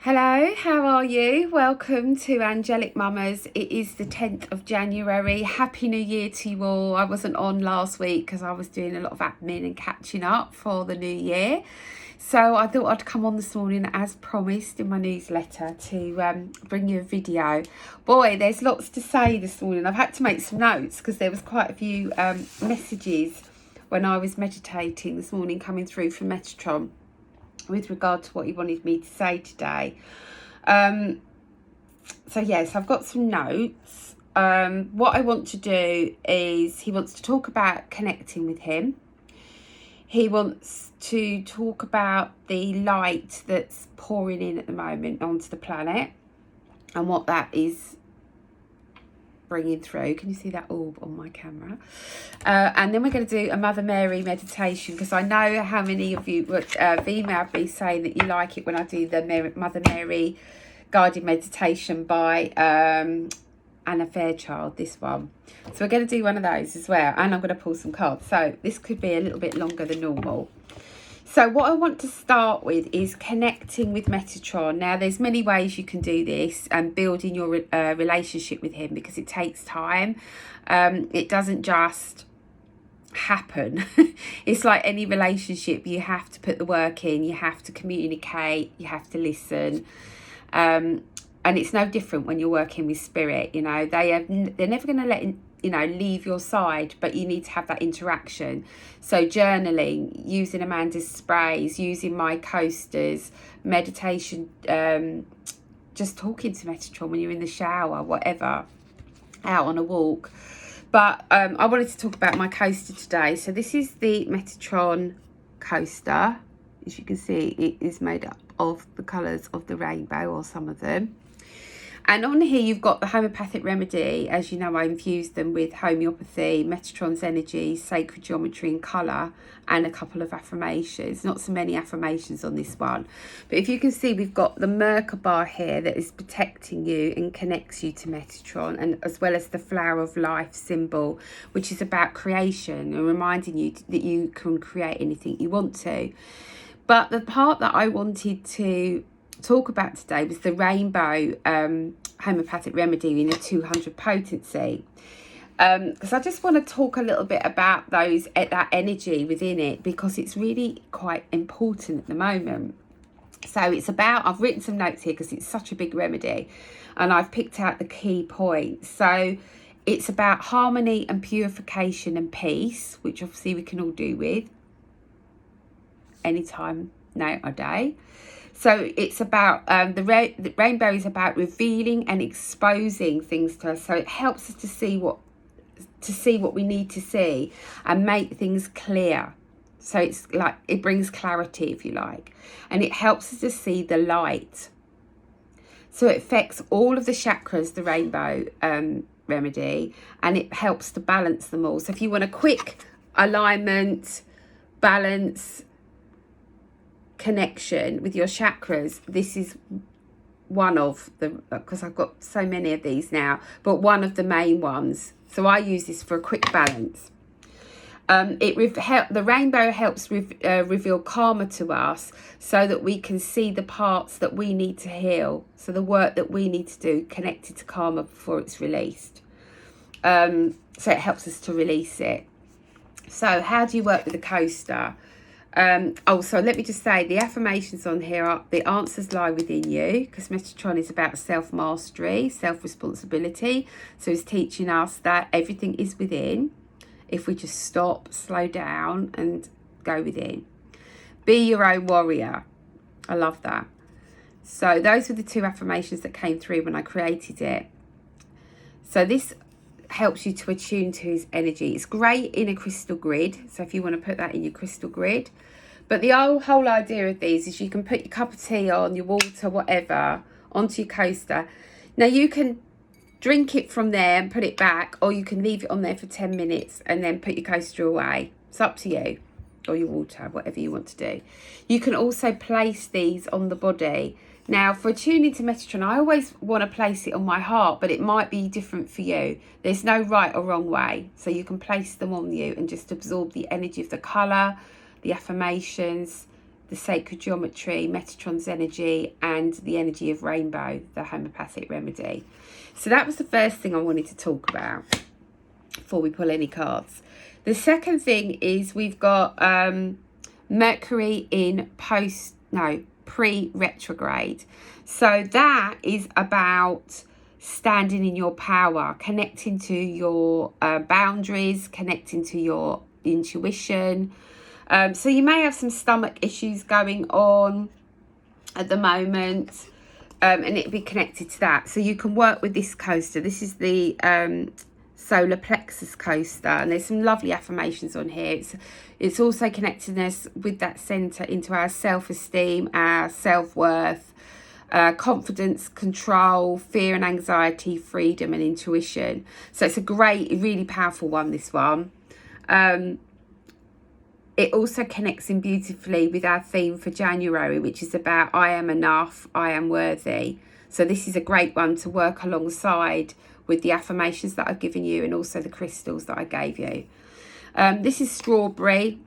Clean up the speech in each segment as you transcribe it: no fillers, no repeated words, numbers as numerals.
Hello, how are you? Welcome to Angelic Mamas. It is the 10th of January. Happy New Year to you all. I wasn't on last week because I was doing a lot of admin and catching up for the new year. So I thought I'd come on this morning as promised in my newsletter to bring you a video. Boy, there's lots to say this morning. I've had to make some notes because there was quite a few messages when I was meditating this morning coming through from Metatron with regard to what he wanted me to say today. So yes, I've got some notes. What I want to do is he wants to talk about connecting with him. He wants to talk about the light that's pouring in at the moment onto the planet and what that is bringing through. Can you see that orb on my camera? And then we're going to do a Mother Mary meditation, because I know how many of you would emailed me saying that you like it when I do the Mother Mary guided meditation by Alana Fairchild, this one. So we're going to do one of those as well, and I'm going to pull some cards, so this could be a little bit longer than normal. So what I want to start with is connecting with Metatron. Now, there's many ways you can do this and building your relationship with him, because it takes time. It doesn't just happen. It's like any relationship. You have to put the work in. You have to communicate. You have to listen. And it's no different when you're working with spirit. You know, they're never going to let leave your side, but you need to have that interaction. So journaling, using Amanda's sprays, using my coasters, meditation, just talking to Metatron when you're in the shower, whatever, out on a walk. But I wanted to talk about my coaster today. So this is the Metatron Coaster. As you can see, it is made up of the colours of the rainbow, or some of them. And on here you've got the Homeopathic Remedy. As you know, I infused them with homeopathy, Metatron's energy, sacred geometry and colour, and a couple of affirmations. Not so many affirmations on this one. But if you can see, we've got the Mercury bar here that is protecting you and connects you to Metatron, and as well as the flower of life symbol, which is about creation and reminding you that you can create anything you want to. But the part that I wanted to talk about today was the rainbow homeopathic remedy in a 200 potency, because I just want to talk a little bit about that energy within it, because it's really quite important at the moment. So it's about, I've written some notes here because it's such a big remedy, and I've picked out the key points. So it's about harmony and purification and peace, which obviously we can all do with anytime, night or day. So it's about, the rainbow is about revealing and exposing things to us. So it helps us to see what we need to see and make things clear. So it's like, it brings clarity, if you like, and it helps us to see the light. So it affects all of the chakras, the rainbow remedy, and it helps to balance them all. So if you want a quick alignment, balance, connection with your chakras, this is one of the, because I've got so many of these now, but one of the main ones. So I use this for a quick balance. The rainbow helps reveal karma to us, so that we can see the parts that we need to heal, so the work that we need to do connected to karma before it's released. So it helps us to release it. So how do you work with the coaster? So let me just say, the affirmations on here are, the answers lie within you, because Metatron is about self-mastery, self-responsibility. So he's teaching us that everything is within, if we just stop, slow down and go within. Be your own warrior. I love that. So those were the two affirmations that came through when I created it. So this helps you to attune to his energy. It's great in a crystal grid, so if you want to put that in your crystal grid. But the whole idea of these is you can put your cup of tea on, your water, whatever, onto your coaster. Now you can drink it from there and put it back, or you can leave it on there for 10 minutes and then put your coaster away. It's up to you, or your water, whatever you want to do. You can also place these on the body. Now, for attuning to Metatron, I always want to place it on my heart, but it might be different for you. There's no right or wrong way. So you can place them on you and just absorb the energy of the colour, the affirmations, the sacred geometry, Metatron's energy, and the energy of rainbow, the homeopathic remedy. So that was the first thing I wanted to talk about before we pull any cards. The second thing is we've got Mercury in pre-retrograde. So that is about standing in your power, connecting to your boundaries, connecting to your intuition. So you may have some stomach issues going on at the moment, and it'll be connected to that. So you can work with this coaster. This is the Solar Plexus Coaster, and there's some lovely affirmations on here. It's also connecting us with that centre into our self-esteem, our self-worth, confidence, control, fear and anxiety, freedom and intuition. So it's a great, really powerful one, this one. It also connects in beautifully with our theme for January, which is about I am enough, I am worthy. So this is a great one to work alongside with the affirmations that I've given you and also the crystals that I gave you. This is strawberry.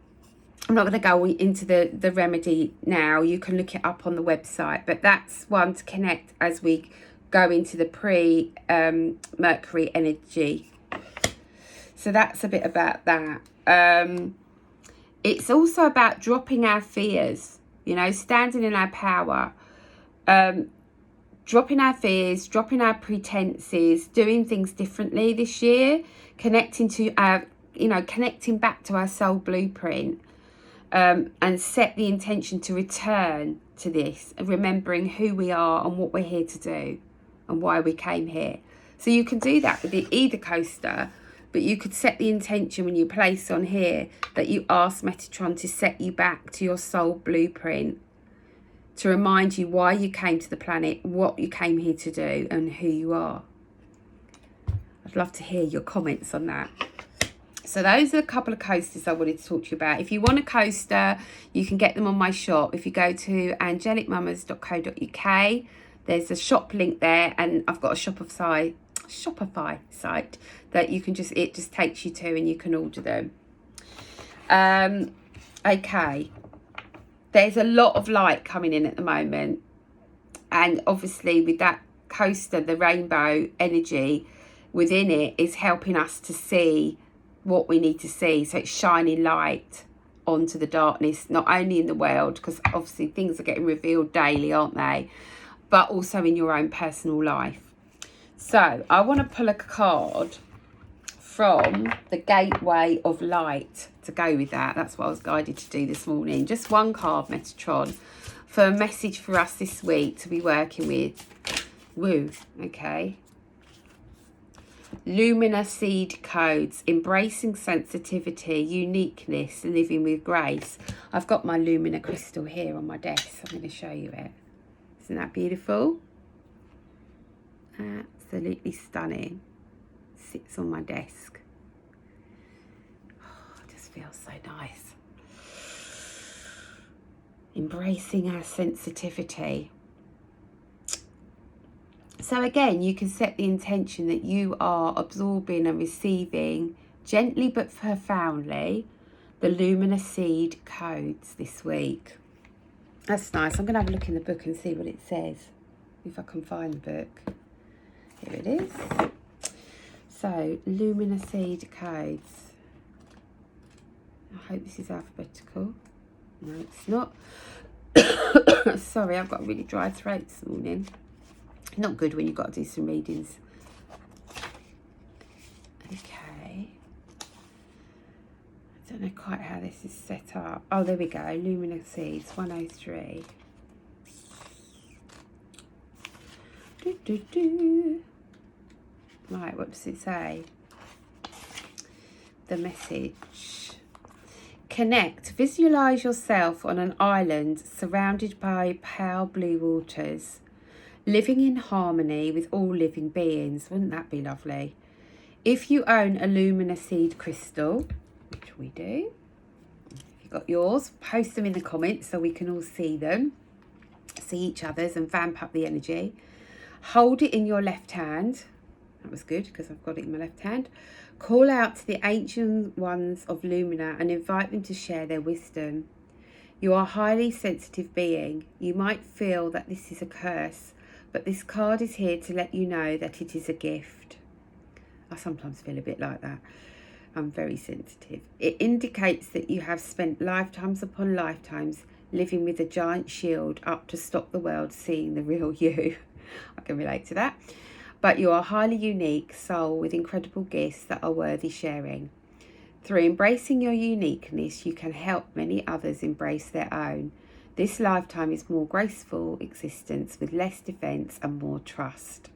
I'm not going to go into the remedy now. You can look it up on the website, but that's one to connect as we go into the pre-Mercury energy. So that's a bit about that. It's also about dropping our fears, you know, standing in our power, dropping our fears, dropping our pretenses, doing things differently this year, connecting to our, you know, connecting back to our soul blueprint, and set the intention to return to this, and remembering who we are and what we're here to do and why we came here. So you can do that with either coaster, but you could set the intention when you place on here that you ask Metatron to set you back to your soul blueprint, to remind you why you came to the planet, what you came here to do, and who you are. I'd love to hear your comments on that. So those are a couple of coasters I wanted to talk to you about. If you want a coaster, you can get them on my shop. If you go to angelicmamas.co.uk, there's a shop link there, and I've got a Shopify site that you can it just takes you to, and you can order them. Okay, there's a lot of light coming in at the moment, and obviously with that coaster, the rainbow energy within it is helping us to see what we need to see. So it's shining light onto the darkness, not only in the world, because obviously things are getting revealed daily, aren't they, but also in your own personal life. So I want to pull a card from the Gateway of Light to go with that. That's what I was guided to do this morning. Just one card, Metatron, for a message for us this week to be working with. Woo, okay. Lumina Seed Codes, embracing sensitivity, uniqueness, living with grace. I've got my Lumina Crystal here on my desk. I'm going to show you it. Isn't that beautiful? Absolutely stunning. Sits on my desk. Oh, it just feels so nice. Embracing our sensitivity. So again, you can set the intention that you are absorbing and receiving gently but profoundly the Lumina Seed Codes this week. That's nice. I'm going to have a look in the book and see what it says, if I can find the book. Here it is. So, Lumina Seed Codes. I hope this is alphabetical. No, it's not. Sorry, I've got a really dry throat this morning. Not good when you've got to do some readings. Okay. I don't know quite how this is set up. Oh, there we go. Lumina Seeds, 103. Right, what does it say? The message. Connect. Visualize yourself on an island surrounded by pale blue waters, living in harmony with all living beings. Wouldn't that be lovely? If you own a Lumina Seed Crystal, which we do, if you've got yours, post them in the comments so we can all see them, see each other's and vamp up the energy. Hold it in your left hand. That was good because I've got it in my left hand. Call out to the ancient ones of Lumina and invite them to share their wisdom. You are a highly sensitive being. You might feel that this is a curse, but this card is here to let you know that it is a gift. I sometimes feel a bit like that. I'm very sensitive. It indicates that you have spent lifetimes upon lifetimes living with a giant shield up to stop the world seeing the real you. I can relate to that. But you are a highly unique soul with incredible gifts that are worthy sharing. Through embracing your uniqueness, you can help many others embrace their own. This lifetime is more graceful existence with less defense and more trust.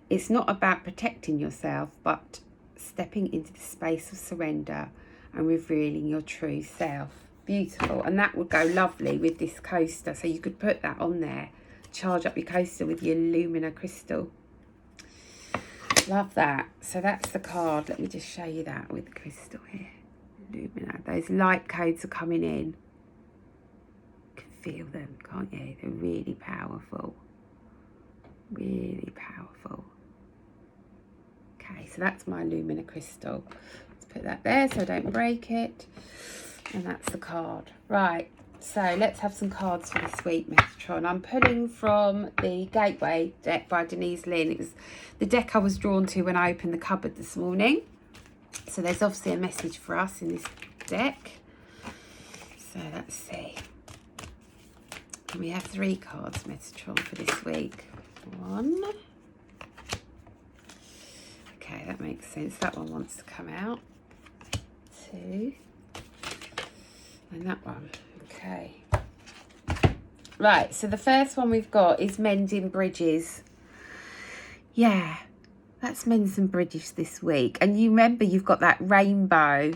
It's not about protecting yourself, but stepping into the space of surrender and revealing your true self. Beautiful. And that would go lovely with this coaster. So you could put that on there. Charge up your coaster with your Lumina Crystal. Love that. So that's the card. Let me just show you that with the crystal here. Lumina. Those light codes are coming in. You can feel them, can't you? They're really powerful. Really powerful. Okay, so that's my Lumina Crystal. Let's put that there so I don't break it. And that's the card. Right. So let's have some cards for this week, Metatron. I'm pulling from the Gateway deck by Denise Lynn. It was the deck I was drawn to when I opened the cupboard this morning. So there's obviously a message for us in this deck. So let's see. And we have 3 cards, Metatron, for this week. 1. Okay, that makes sense. That one wants to come out. 2. And that one. Okay. Right, so the first one we've got is Mending Bridges. Yeah, let's mend some bridges this week. And you remember you've got that rainbow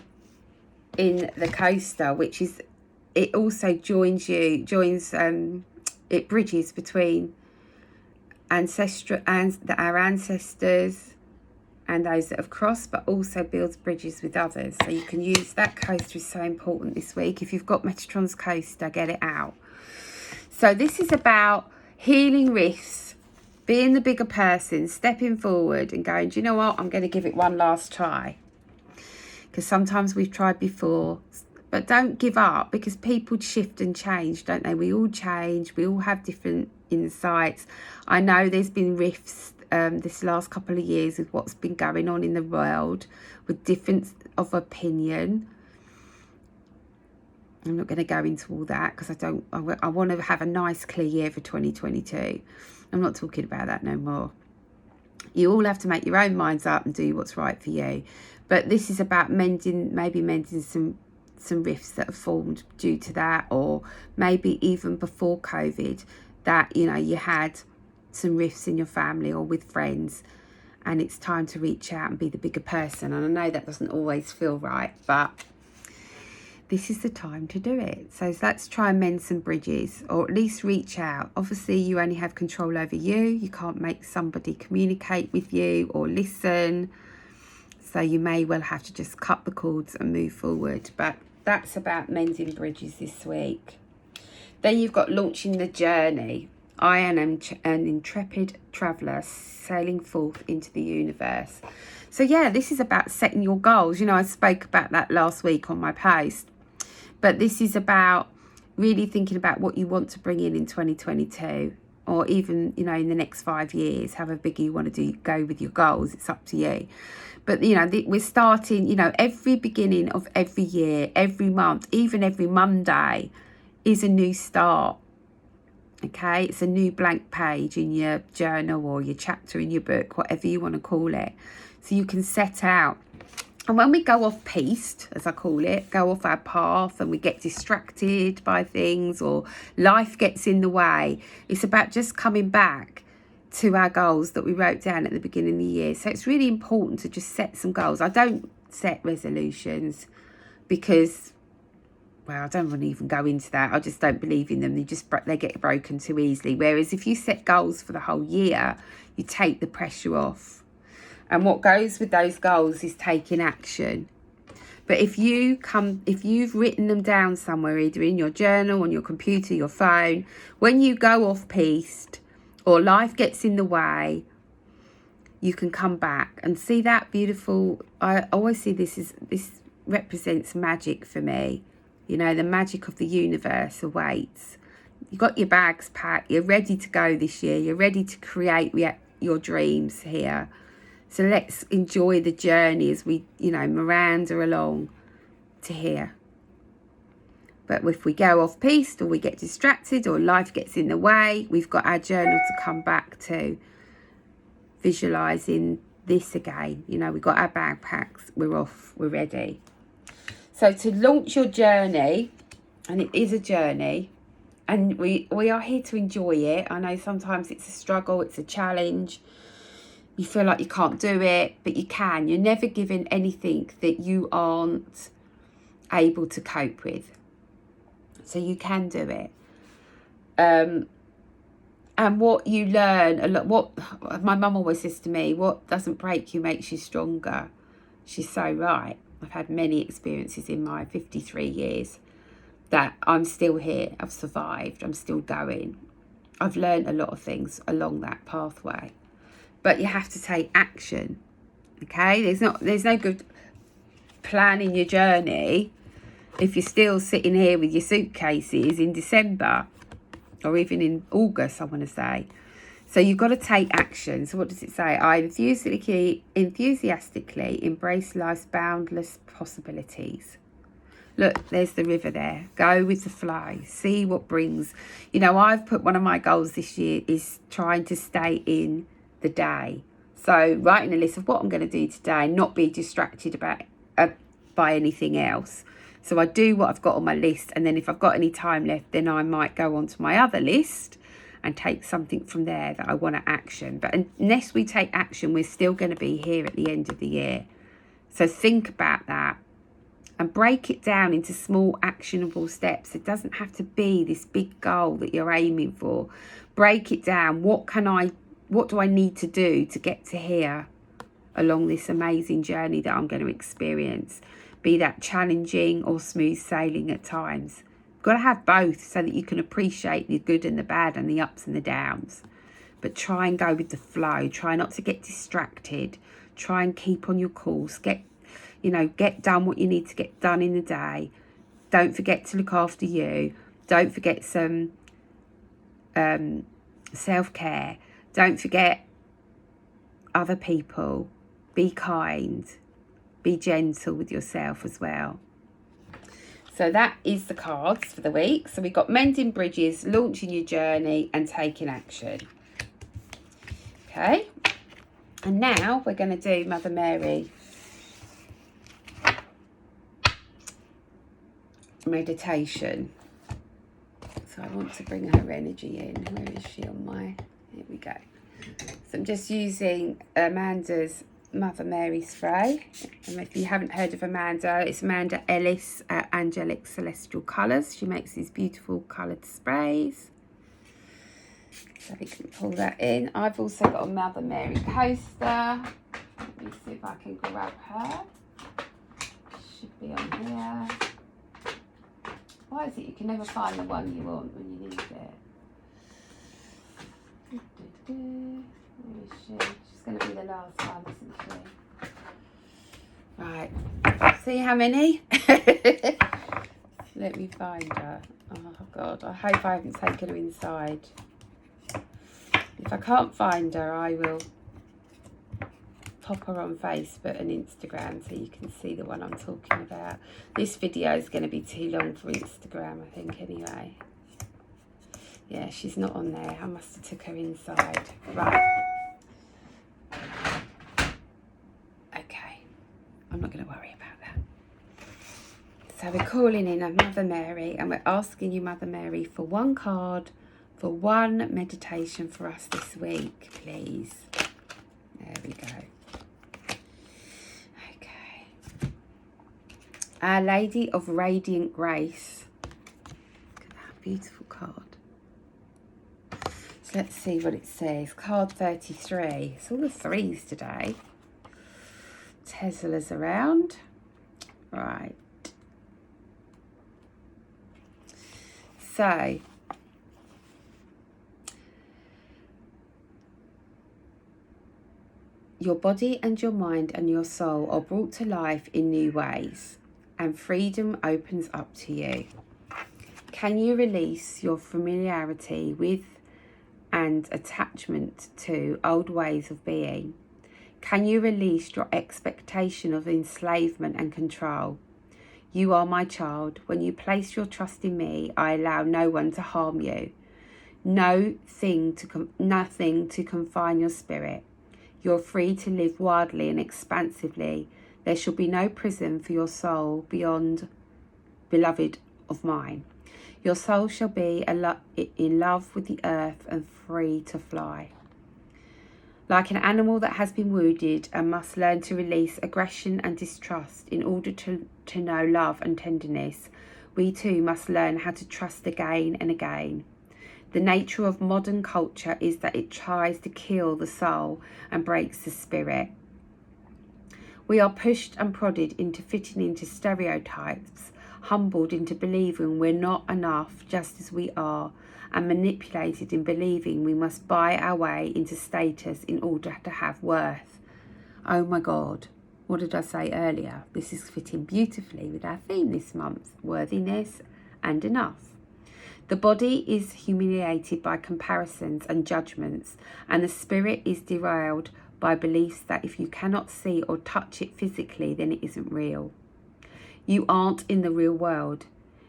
in the coaster, which is, it also it bridges between our ancestors and those that have crossed, but also builds bridges with others. So you can use that coaster, is so important this week. If you've got Metatron's coaster, get it out. So this is about healing rifts, being the bigger person, stepping forward and going, do you know what, I'm going to give it one last try. Because sometimes we've tried before, but don't give up, because people shift and change, don't they? We all change, we all have different insights. I know there's been rifts this last couple of years with what's been going on in the world, with difference of opinion. I'm not going to go into all that because I want to have a nice clear year for 2022. I'm not talking about that no more. You all have to make your own minds up and do what's right for you. But this is about mending some rifts that have formed due to that, or maybe even before COVID, that, you know, you had some rifts in your family or with friends, and it's time to reach out and be the bigger person. And I know that doesn't always feel right, but this is the time to do it. So let's try and mend some bridges, or at least reach out. Obviously you only have control over you can't make somebody communicate with you or listen, so you may well have to just cut the cords and move forward. But that's about mending bridges this week. Then you've got launching the journey. I am an intrepid traveller sailing forth into the universe. So yeah, this is about setting your goals. You know, I spoke about that last week on my post. But this is about really thinking about what you want to bring in 2022. Or even, you know, in the next 5 years, however big you want to go with your goals. It's up to you. But, you know, we're starting, you know, every beginning of every year, every month, even every Monday is a new start. Okay, it's a new blank page in your journal or your chapter in your book, whatever you want to call it. So you can set out. And when we go off piste, as I call it, go off our path and we get distracted by things, or life gets in the way, it's about just coming back to our goals that we wrote down at the beginning of the year. So it's really important to just set some goals. I don't set resolutions because, well, I don't want to even go into that. I just don't believe in them. They get broken too easily. Whereas if you set goals for the whole year, you take the pressure off. And what goes with those goals is taking action. But if you've written them down somewhere, either in your journal, on your computer, your phone, when you go off piste or life gets in the way, you can come back and see that beautiful. I always see this represents magic for me. You know, the magic of the universe awaits. You've got your bags packed. You're ready to go this year. You're ready to create your dreams here. So let's enjoy the journey as we, you know, meander along to here. But if we go off piste or we get distracted or life gets in the way, we've got our journal to come back to, visualising this again. You know, we've got our backpacks, we're off, we're ready. So to launch your journey, and it is a journey, and we are here to enjoy it. I know sometimes it's a struggle, it's a challenge. You feel like you can't do it, but you can. You're never given anything that you aren't able to cope with. So you can do it. And what you learn, a lot, what my mum always says to me, what doesn't break you makes you stronger. She's so right. I've had many experiences in my 53 years that I'm still here. I've survived. I'm still going. I've learned a lot of things along that pathway. But you have to take action. Okay? There's no good planning your journey if you're still sitting here with your suitcases in December or even in August, I want to say. So you've got to take action. So what does it say? I enthusiastically embrace life's boundless possibilities. Look, there's the river there. Go with the flow. See what brings. You know, I've put one of my goals this year is trying to stay in the day. So writing a list of what I'm going to do today, not be distracted by anything else. So I do what I've got on my list, and then if I've got any time left, then I might go on to my other list and take something from there that I want to action. But unless we take action, we're still going to be here at the end of the year. So think about that and break it down into small actionable steps. It doesn't have to be this big goal that you're aiming for. Break it down. What do I need to do to get to here along this amazing journey that I'm going to experience? Be that challenging or smooth sailing at times. You've got to have both so that you can appreciate the good and the bad and the ups and the downs. But try and go with the flow. Try not to get distracted. Try and keep on your course. Get done what you need to get done in the day. Don't forget to look after you. Don't forget some self-care. Don't forget other people. Be kind. Be gentle with yourself as well. So that is the cards for the week. So we've got Mending Bridges, Launching Your Journey, and Taking Action. Okay. And now we're going to do Mother Mary meditation. So I want to bring her energy in. Where is she on my... Here we go. So I'm just using Amanda's Mother Mary spray. And if you haven't heard of Amanda, it's Amanda Ellis at Angelic Celestial Colours. She makes these beautiful coloured sprays. So we can pull that in. I've also got a Mother Mary coaster. Let me see if I can grab her. Should be on here. Why is it you can never find the one you want when you need it? Where is she? She's going to be the last one, isn't she? Right. See how many? Let me find her. Oh, God. I hope I haven't taken her inside. If I can't find her, I will pop her on Facebook and Instagram so you can see the one I'm talking about. This video is going to be too long for Instagram, I think, anyway. Yeah, she's not on there. I must have took her inside. Right. Okay. I'm not going to worry about that. So we're calling in a Mother Mary, and we're asking you, Mother Mary, for one card for one meditation for us this week, please. There we go. Okay. Our Lady of Radiant Grace. Look at that beautiful card. So let's see what it says. Card 33. It's all the threes today. Tesla's around. Right. So, your body and your mind and your soul are brought to life in new ways, and freedom opens up to you. Can you release your familiarity with and attachment to old ways of being? Can you release your expectation of enslavement and control? You are my child. When you place your trust in me, I allow no one to harm you. Nothing to confine your spirit. You're free to live wildly and expansively. There shall be no prison for your soul beyond, beloved of mine. Your soul shall be in love with the earth and free to fly. Like an animal that has been wounded and must learn to release aggression and distrust in order to know love and tenderness, we too must learn how to trust again and again. The nature of modern culture is that it tries to kill the soul and breaks the spirit. We are pushed and prodded into fitting into stereotypes, humbled into believing we're not enough just as we are, and manipulated in believing we must buy our way into status in order to have worth. Oh my God, what did I say earlier? This is fitting beautifully with our theme this month, worthiness and enough. The body is humiliated by comparisons and judgments, and the spirit is derailed by beliefs that if you cannot see or touch it physically, then it isn't real. You aren't in the real world.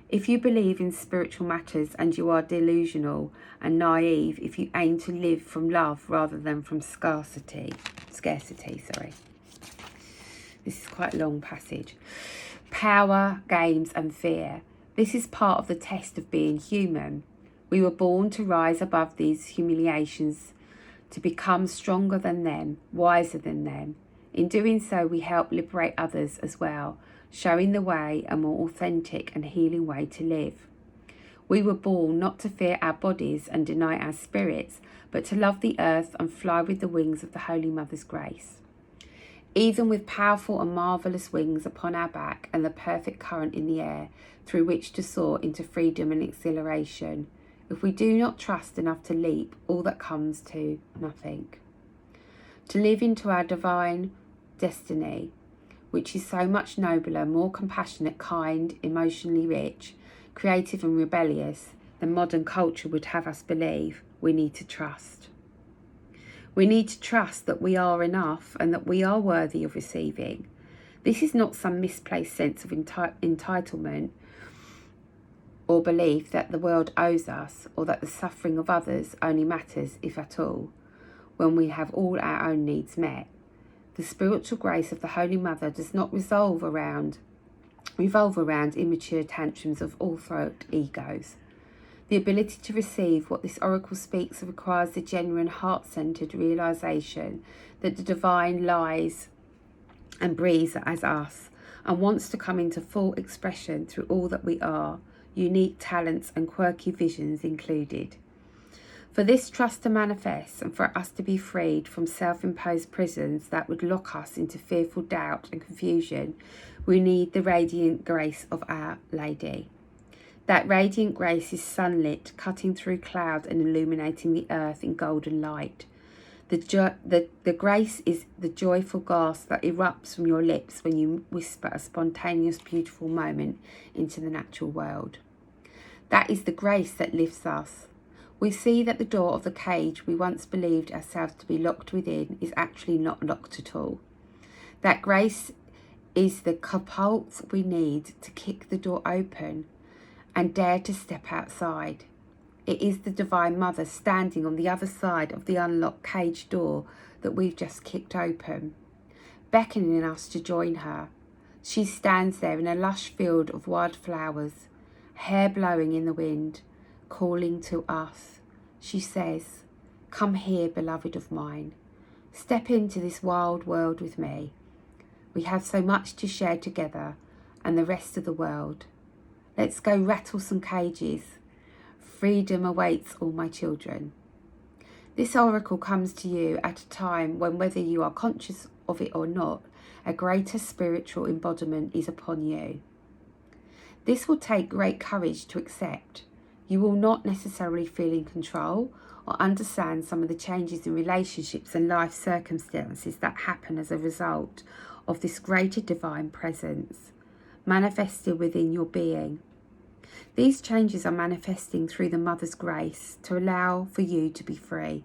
If you believe in spiritual matters, and you are delusional and naive if you aim to live from love rather than from scarcity. This is quite a long passage. Power, games and fear. This is part of the test of being human. We were born to rise above these humiliations, to become stronger than them, wiser than them. In doing so, we help liberate others as well, showing the way, a more authentic and healing way to live. We were born not to fear our bodies and deny our spirits, but to love the earth and fly with the wings of the Holy Mother's grace. Even with powerful and marvellous wings upon our back and the perfect current in the air through which to soar into freedom and exhilaration, if we do not trust enough to leap, all that comes to nothing. To live into our divine destiny, which is so much nobler, more compassionate, kind, emotionally rich, creative and rebellious than modern culture would have us believe, we need to trust. We need to trust that we are enough and that we are worthy of receiving. This is not some misplaced sense of entitlement or belief that the world owes us, or that the suffering of others only matters, if at all, when we have all our own needs met. The spiritual grace of the Holy Mother does not revolve around immature tantrums of all-throat egos. The ability to receive what this oracle speaks of requires the genuine heart-centered realization that the divine lies and breathes as us and wants to come into full expression through all that we are, unique talents and quirky visions included. For this trust to manifest and for us to be freed from self-imposed prisons that would lock us into fearful doubt and confusion, we need the radiant grace of Our Lady. That radiant grace is sunlit, cutting through cloud and illuminating the earth in golden light. The grace is the joyful gasp that erupts from your lips when you whisper a spontaneous, beautiful moment into the natural world. That is the grace that lifts us. We see that the door of the cage we once believed ourselves to be locked within is actually not locked at all. That grace is the catapult we need to kick the door open and dare to step outside. It is the Divine Mother standing on the other side of the unlocked cage door that we've just kicked open, beckoning us to join her. She stands there in a lush field of wildflowers, hair blowing in the wind, calling to us. She says, "Come here, beloved of mine. Step into this wild world with me. We have so much to share together and the rest of the world. Let's go rattle some cages. Freedom awaits all my children." This oracle comes to you at a time when, whether you are conscious of it or not, a greater spiritual embodiment is upon you. This will take great courage to accept. You will not necessarily feel in control or understand some of the changes in relationships and life circumstances that happen as a result of this greater divine presence. manifested within your being. These changes are manifesting through the Mother's grace to allow for you to be free.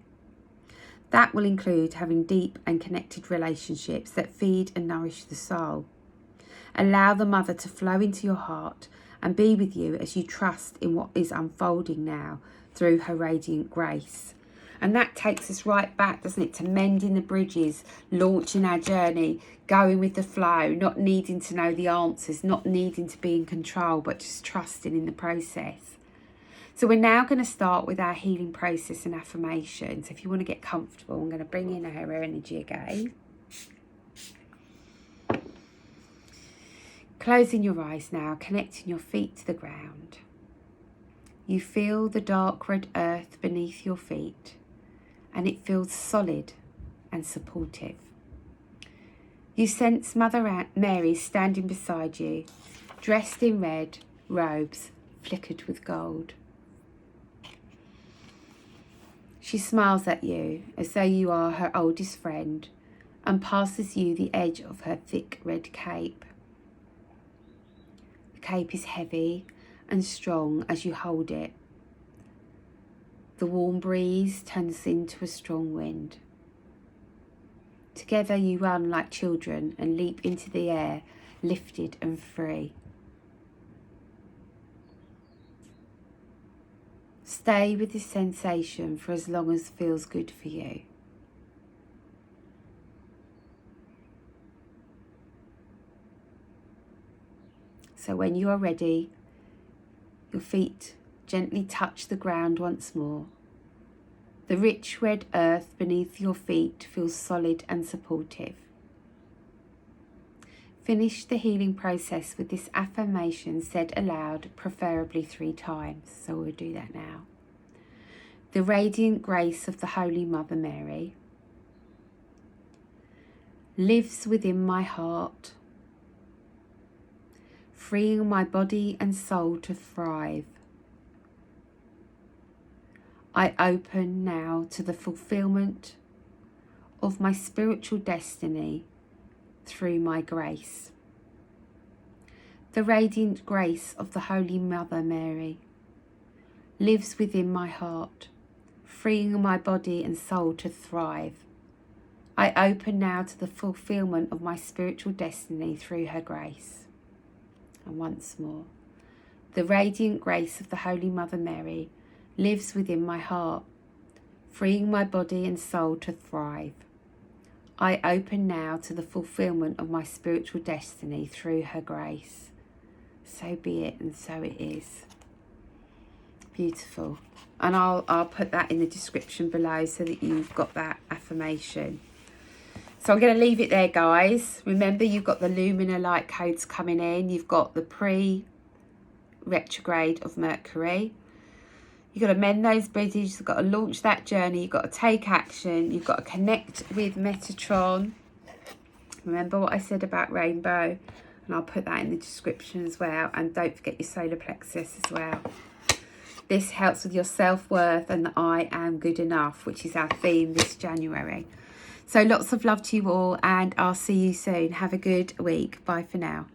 That will include having deep and connected relationships that feed and nourish the soul. Allow the Mother to flow into your heart and be with you as you trust in what is unfolding now through her radiant grace. And that takes us right back, doesn't it, to mending the bridges, launching our journey, going with the flow, not needing to know the answers, not needing to be in control, but just trusting in the process. So we're now going to start with our healing process and affirmations. If you want to get comfortable, I'm going to bring in her energy again. Closing your eyes now, connecting your feet to the ground. You feel the dark red earth beneath your feet, and it feels solid and supportive. You sense Mother Mary standing beside you, dressed in red robes flickered with gold. She smiles at you as though you are her oldest friend and passes you the edge of her thick red cape. The cape is heavy and strong as you hold it. The warm breeze turns into a strong wind. Together you run like children and leap into the air, lifted and free. Stay with this sensation for as long as feels good for you. So when you are ready, your feet gently touch the ground once more. The rich red earth beneath your feet feels solid and supportive. Finish the healing process with this affirmation said aloud, preferably 3 times. So we'll do that now. The radiant grace of the Holy Mother Mary lives within my heart, freeing my body and soul to thrive. I open now to the fulfillment of my spiritual destiny through my grace. The radiant grace of the Holy Mother Mary lives within my heart, freeing my body and soul to thrive. I open now to the fulfillment of my spiritual destiny through her grace. And once more, the radiant grace of the Holy Mother Mary lives within my heart, freeing my body and soul to thrive. I open now to the fulfillment of my spiritual destiny through her grace. So be it, and so it is. Beautiful. And I'll put that in the description below so that you've got that affirmation. So I'm going to leave it there, guys. Remember, you've got the Lumina light codes coming in. You've got the pre-retrograde of Mercury. You've got to mend those bridges. You've got to launch that journey. You've got to take action. You've got to connect with Metatron. Remember what I said about Rainbow? And I'll put that in the description as well. And don't forget your Solar Plexus as well. This helps with your self-worth and the I am good enough, which is our theme this January. So lots of love to you all, and I'll see you soon. Have a good week. Bye for now.